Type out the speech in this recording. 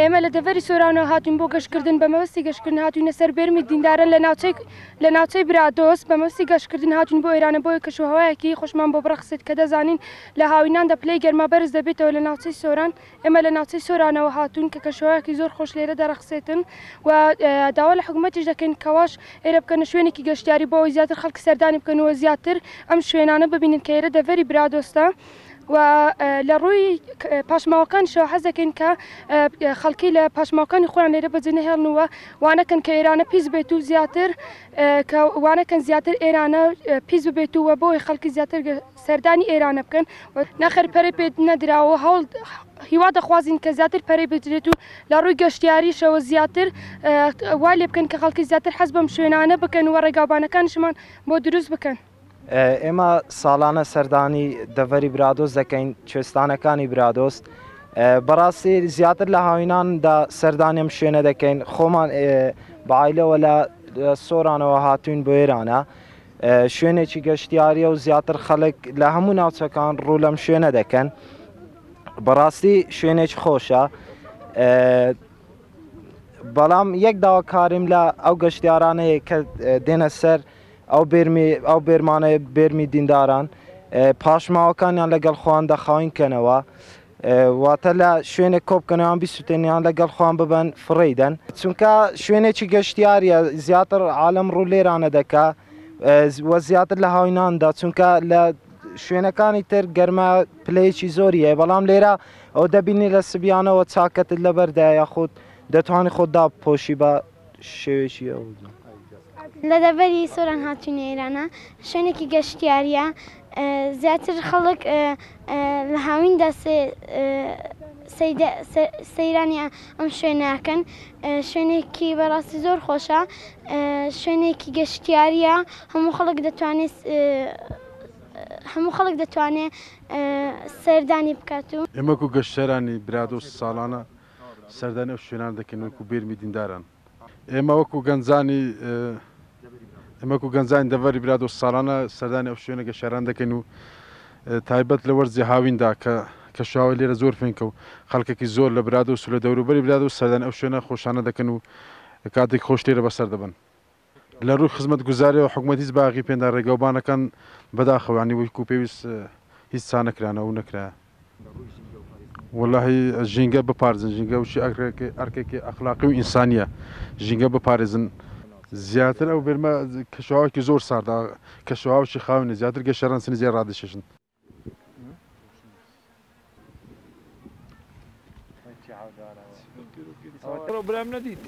ئێمە لە دەڤەری سۆرانەوە هاتوین بۆ گەشتکردن بە مەبەستی گەشتکردن هاتوینە سەر بێرمی دیندارە لە ناوچەی برادۆست بە مەبەستی گەشتکردن هاتوین بۆ ئێرانە بۆی کەشوهەوایەکی خۆشمان بۆ بڕەخسێت کە دەزانین لە هاویناندا پلەی گەرما بەرز دەبێتەوە لە ناوچەی سۆران. ئێمە لە ناوچەی سۆرانەوە هاتوون کە کەشوهەوایەکی زۆر خۆش لێرە دەرەخسێتن و داوا لە حکوومەتیش دەکەین کەواش ئێرە بکەنە شوێنێکی گەشتیاری بۆ ئەوەی زیاتر خەڵکی سەردانی بکەنەوە زیاتر ئەم شوێنانە ببینن کە ئێرە دەڤەری برادۆستە. و لە ڕووی پاشماوەکانیشەوە حەز دەکەین کە خەڵکی لە پاشماوەکانی خۆیان لێرە بەجێ هێڵنەوە وانەکەن کە ئێرانە پیس بێت و زیاتر وانەکەن زیاتر ئێرانە پیس ببێت و بۆی خەڵکی زیاتر سەردانی ئێرانە بکەن نەخێر پەرەی پێ نەدراوە هەوڵ هیوا دەخوازین کە زیاتر پەرەی بدرێت و لە ڕووی گەشتیاریشەوە زیاتر وا لێ بکەن کە خەڵکی زیاتر حەز بەم شوێنانە بکەن و ڕێگاوبانەکانشمان بۆ دروست بکەن. ئێمە ساڵانە سەردانی دەڤەری برادۆست دەکەین کوێستانەکانی برادۆست بەڕاستی زیاتر لە هاویناندا سەردانیم شوێنە دەکەین خۆمان بەعایلەوە لە سۆرانەوە هاتوین بۆ ئێرانە شوێنێکی گەشتیاریە و زیاتر خەڵک لە هەموو ناوچەکان ڕوو لەم شوێنە دەکەن بەڕاستی شوێنێکی خۆشە بەڵام یەک داواکاریم لە ئەو گەشتیارانەیە کە دێنە سەر ئەو بێرمانە بێرمی دینداران پاشماوەکانیان لەگەڵ خۆیان دەخاوینکەنەوە واتە لە شوێنێک کۆبکەنەوەیان بیسووتێنیان لەگەڵ خۆیان ببەن فڕیدەن چونکە شوێنێکی گەشتیاریە زیاتر عالەم ڕوو لێرانە دەکا وە زیاتر لە هاویناندا چونکە لە شوێنەکانی تر گەرمە پلەیەکی زۆریە بەڵام لێرە ئەو دەبینی لە سبیانەوە چاکەتت لەبەردا یاخود دەتوانانی خۆتدا پۆشی بە شێوێکی ئەو لە دەڤەری سۆران هاتوونە ئێرانە شوێنێکی گەشتیاریە زیاتر خەڵک لە هاویندا سەیرانی ئەم شوێنەکەن شوێنێکی بەڕاستی زۆر خۆشە شوێنێکی گەشتیاریە هەموو خەڵک دەتوانێت سەردانی بکات و ئێمەکو گەشتەرانی برادۆست ساڵانە سەردانی ئەو شوێنان دەکەن وەکو بێرمی دینداران ئێمە وەکو گەنجانی دەڤەری برادۆست ساڵانە سەردانی ئەو شوێنە گەشتیاران دەکەین و تایبەت لە وەرزی هاویندا کە شاوە لێرە زۆر فێنکە و خەڵکێکی زۆر لە برادۆست و لە دەوروبەری برادۆست سەردانی ئەو شوێنە خۆشانە دەکەن و کاتێک خۆش لێرە بەسەر دەبن لە ڕووی خزمەت گوزاریەوە حکوومەتیش باغی پێندا ڕێگەوبانەکان بەداخەوانی وەکو پێویست هیچ چا نەکرانەوە و نەکرایە واللهی ژینگە بپارێزن ژینگە وشی ئەرکێکی ئەخلاقی و ئینسانیە ژینگە بپارێزن زیاتر ئەو بێرمە کەشوهاوێکی زۆر ساردا کەشوهاوشی خاوێنە زیاتر گەشتیاران سنی زیاد ڕادەشێشن برام ندید